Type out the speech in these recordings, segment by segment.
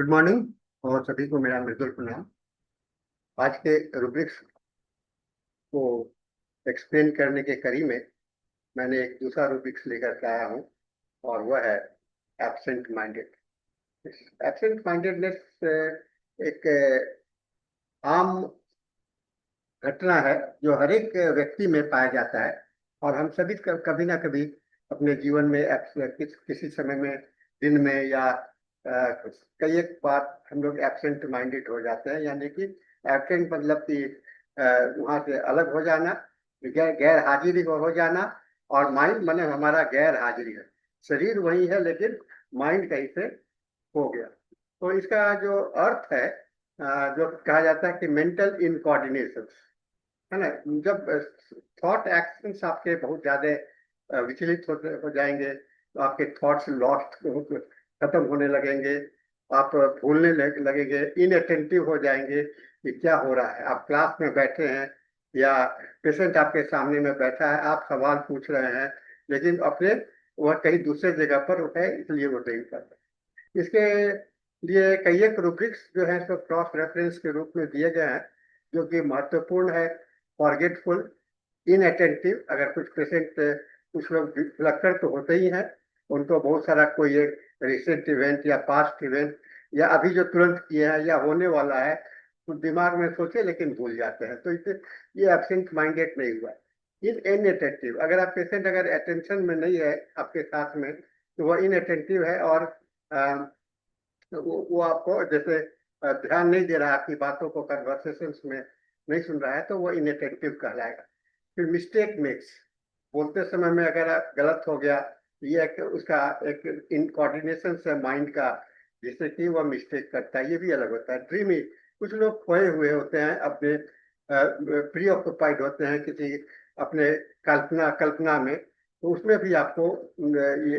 Good morning और सभी को मेरा मृदुल प्रणाम। आज के रुब्रिक्स को एक्सप्लेन करने के कड़ी में मैंने एक दूसरा रुब्रिक्स लेकर के आया हूँ और वह है एब्सेंट माइंडेड। एब्सेंट माइंडेडनेस एक आम घटना है जो हर एक व्यक्ति में पाया जाता है और हम सभी कभी ना कभी अपने जीवन में किसी समय में दिन में या कई एक बार हम लोग एब्सेंट माइंडेड हो जाते हैं, यानी कि एब्सेंट मतलब कि वहां से अलग हो जाना, गैर हाजिरी हो जाना। और माइंड माने हमारा गैर हाजिरी है, शरीर वही है लेकिन माइंड कहीं से हो गया। तो इसका जो अर्थ है, जो कहा जाता है कि मेंटल इनकोऑर्डिनेशन है ना। जब थॉट एक्शंस आपके बहुत ज्यादा विचलित हो जाएंगे तो आपके थॉट्स लॉस्ट खत्म होने लगेंगे। आप भूलने लगेंगे, इनअटेंटिव हो जाएंगे कि क्या हो रहा है। आप क्लास में बैठे हैं या पेशेंट आपके सामने में बैठा है, आप सवाल पूछ रहे हैं लेकिन अपने वह कहीं दूसरे जगह पर है, इसलिए वो नहीं कर रहे। इसके लिए कई एक रूब्रिक्स जो है सो क्रॉस रेफरेंस के रूप में दिए गए हैं, जो कि महत्वपूर्ण है। फॉरगेटफुल, इनअटेंटिव, अगर कुछ पेशेंट कुछ लोग विलक्षण तो होते ही हैं, उनको बहुत सारा कोई एक रिसेंट इवेंट या पास्ट इवेंट या अभी जो तुरंत किए हैं या होने वाला है तो दिमाग में सोचे लेकिन भूल जाते हैं, तो इसे ये एब्सेंट माइंडेड नहीं हुआ। इन इनअटेंटिव, अगर आप पेशेंट अगर अटेंशन में नहीं है आपके साथ में तो वह इनअटेंटिव है और वो आपको जैसे ध्यान नहीं दे रहा है, आपकी बातों को कन्वर्सेशन में नहीं सुन रहा है, तो वो इनअटेंटिव कहलाएगा। फिर मिस्टेक मेक्स, बोलते समय में अगर आप गलत हो गया, ये एक उसका एक इनकोऑर्डिनेशन है माइंड का, जिससे कि वह मिस्टेक करता है, ये भी अलग होता है। ड्रीमी, कुछ लोग खोए हुए होते हैं, अपने प्री ऑक्युपाइड होते हैं किसी अपने कल्पना कल्पना में, तो उसमें भी आपको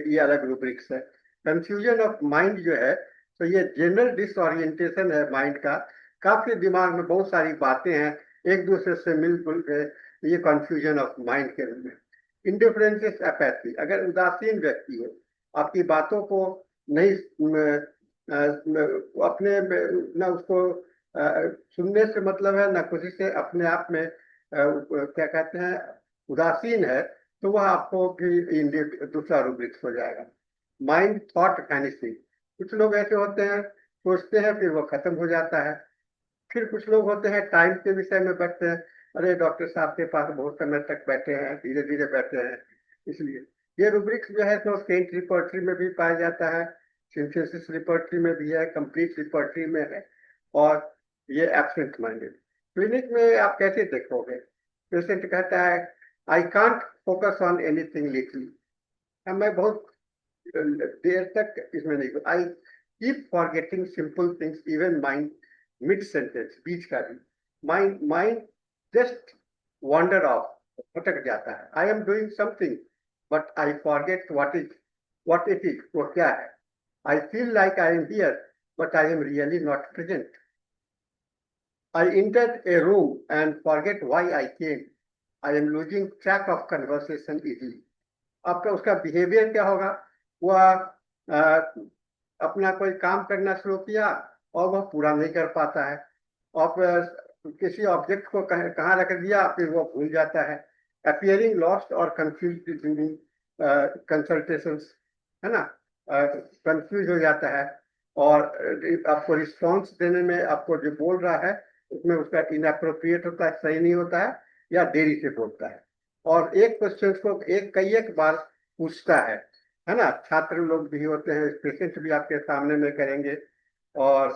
ये अलग रूब्रिक्स है। कंफ्यूजन ऑफ माइंड जो है, तो ये जनरल डिसओरिएंटेशन है माइंड का। काफी दिमाग में बहुत सारी बातें हैं, एक दूसरे से मिलजुल के, ये कंफ्यूजन ऑफ माइंड के रूप में। इंडिफरेंस एपैथी, अगर उदासीन व्यक्ति हो, आपकी बातों को नहीं अपने न उसको सुनने से मतलब है ना खुशी से, अपने आप में क्या कहते हैं, उदासीन है, तो वह आपको भी दूसरा रूब्रिक्स हो जाएगा। माइंड थॉट वैनिशिंग, कुछ लोग ऐसे होते हैं सोचते हैं फिर वो खत्म हो जाता है। फिर कुछ लोग होते हैं टाइम के विषय में बैठते हैं, अरे डॉक्टर साहब के पास बहुत समय तक बैठे हैं, धीरे धीरे बैठे हैं, इसलिए ये रूब्रिक्स जो है तो सेंट रिपोर्टरी में भी पाया जाता है, सिंथेसिस रिपोर्टरी में भी है, कंप्लीट रिपोर्टरी में है, और ये एब्सेंट माइंडेड। क्लिनिक में आप कैसे देखोगे, पेशेंट कहता है I can't focus on anything lately, मैं बहुत देर तक इसमें नहीं, I keep forgetting simple things, even mind mid sentence, बीच का भी mind mind just wander off, भटक जाता है। I am doing something but I forget what it is, वो क्या है। I feel like I am here but I am really not present. I entered a room and forget why I came. I am losing track of conversation easily. आपका उसका behaviour क्या होगा, वह अपना कोई काम करना शुरू किया और वह पूरा नहीं कर पाता है, और किसी ऑब्जेक्ट को कहाँ रख दिया फिर वो भूल जाता है। अपियरिंग लॉस्ट और कंफ्यूज ड्यूरिंग कंसल्टेशन, है ना, कंफ्यूज हो जाता है, और आपको रिस्पॉन्स देने में आपको जो बोल रहा है उसमें उसका इनअप्रोप्रिएट होता है, सही नहीं होता है, या देरी से बोलता है, और एक क्वेश्चन को कई एक बार पूछता है ना। छात्र लोग भी होते हैं, पेशेंट भी आपके सामने में करेंगे, और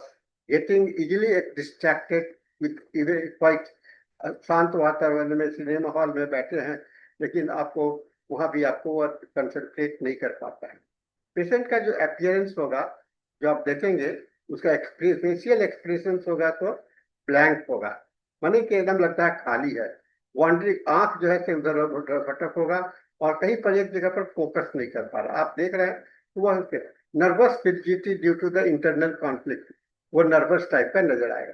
getting easily distracted with quite, शांत वातावरण में सिनेमा हॉल में बैठे हैं लेकिन आपको वहां भी आपको वह कंसंट्रेट नहीं कर पाता है। पेशेंट का जो अपियरेंस होगा, जो आप देखेंगे, उसका फेशियल एक्सप्रेशन होगा तो ब्लैंक होगा, माने कि एकदम लगता है खाली है। वॉन्डरिंग, आंख जो है से उधर उधर भटक होगा और कहीं पर एक जगह पर फोकस नहीं कर पा रहा, आप देख रहे हैं तो वह nervous fidgety due to the internal conflict, वो नर्वस टाइप का नजर आएगा।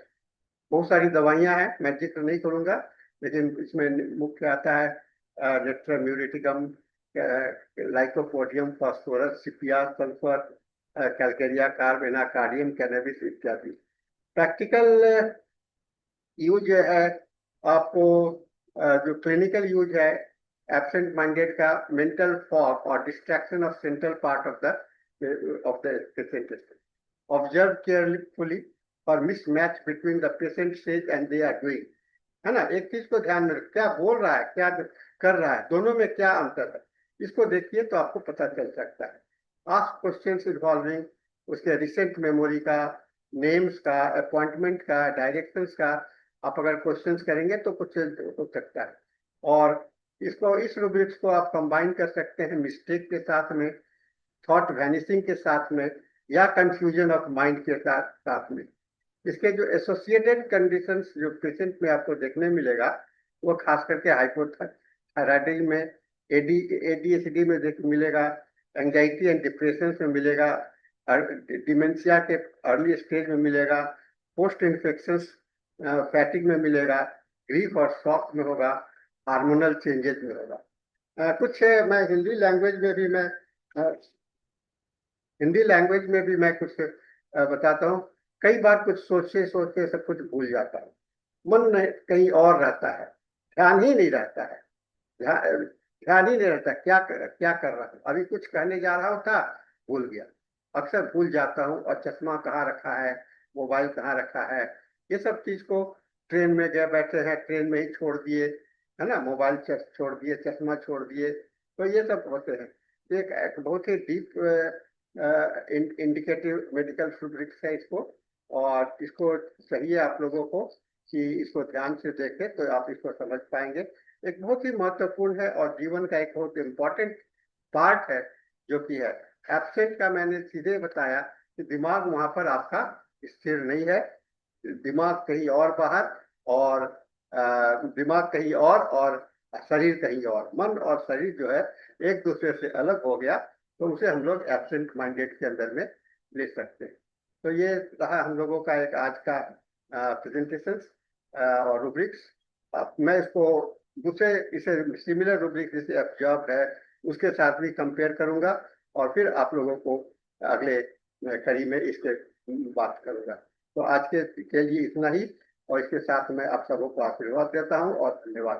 बहुत सारी दवाइयां हैं, मैं जिक्र नहीं करूंगा, लेकिन इसमें मुख्य आता है natrum muriaticum, lycopodium, phosphorus, sepia, sulphur, calcarea carb, anacardium, cannabis इत्यादि। प्रैक्टिकल यूज जो है आपको, जो क्लिनिकल यूज है एब्सेंट माइंडेड का, मेंटल फॉग और distraction of central part of the patient, observe carefully और mismatch between the patient says and they are doing, है ना। एक चीज को ध्यान में रख, क्या बोल रहा है, क्या कर रहा है, दोनों में क्या अंतर है, इसको देखिए तो आपको पता चल सकता है। आस्क क्वेश्चंस इन्वॉल्विंग उसके रिसेंट मेमोरी का, नेम्स का, अपॉइंटमेंट का, डायरेक्शंस का। आप अगर क्वेश्चंस करेंगे तो कुछ हो सकता है। और इस रूब्रिक्स को आप कंबाइन कर सकते हैं मिस्टेक के साथ में, थॉट वैनिशिंग के साथ में, या कंफ्यूजन ऑफ माइंड के साथ में। इसके जो एसोसिएटेड कंडीशंस जो पेशेंट में आपको देखने मिलेगा, वो खास करके हाइपोथायराइडिज्म में, एडीएचडी में देख मिलेगा, एंजाइटी एंड डिप्रेशन में मिलेगा, डिमेंशिया के अर्ली स्टेज में मिलेगा, पोस्ट इन्फेक्शन फैटिक में मिलेगा, ग्रीफ और शॉक में होगा, हार्मोनल चेंजेस में होगा। कुछ मैं हिंदी लैंग्वेज में भी मैं कुछ बताता हूँ। कई बार कुछ सोचते सोचते सब कुछ भूल जाता हूँ, मन नहीं कहीं और रहता है, ध्यान ही नहीं रहता है, ध्यान ही नहीं रहता क्या कर रहा हूँ, अभी कुछ कहने जा रहा हूँ था, भूल गया। अक्सर भूल जाता हूँ, और चश्मा कहाँ रखा है, मोबाइल कहाँ रखा है, ये सब चीज को, ट्रेन में गए बैठे हैं, ट्रेन में ही छोड़ दिए, है ना, मोबाइल छोड़ दिए, चश्मा छोड़ दिए, तो ये सब होते हैं। एक बहुत ही डीप इंडिकेटिव मेडिकल रूब्रिक्स है इसको, और इसको चाहिए आप लोगों को कि इसको ध्यान से देखें तो आप इसको समझ पाएंगे। एक बहुत ही महत्वपूर्ण है और जीवन का एक बहुत इम्पोर्टेंट पार्ट है, जो कि है एब्सेंट का। मैंने सीधे बताया कि दिमाग वहां पर आपका स्थिर नहीं है, दिमाग कहीं और बाहर, और दिमाग कहीं और शरीर कहीं और, मन और शरीर जो है एक दूसरे से अलग हो गया, तो उसे हम लोग एब्सेंट माइंडेड के अंदर में ले सकते हैं। तो ये रहा हम लोगों का एक आज का प्रेजेंटेशन और रूब्रिक्स। अब मैं इसको दूसरे इसे सिमिलर रूब्रिक्स जैसे ऑब्जर्व है उसके साथ भी कंपेयर करूंगा, और फिर आप लोगों को अगले कड़ी में इसके बात करूंगा। तो आज के लिए इतना ही, और इसके साथ मैं आप सबों को आशीर्वाद देता हूँ और धन्यवाद।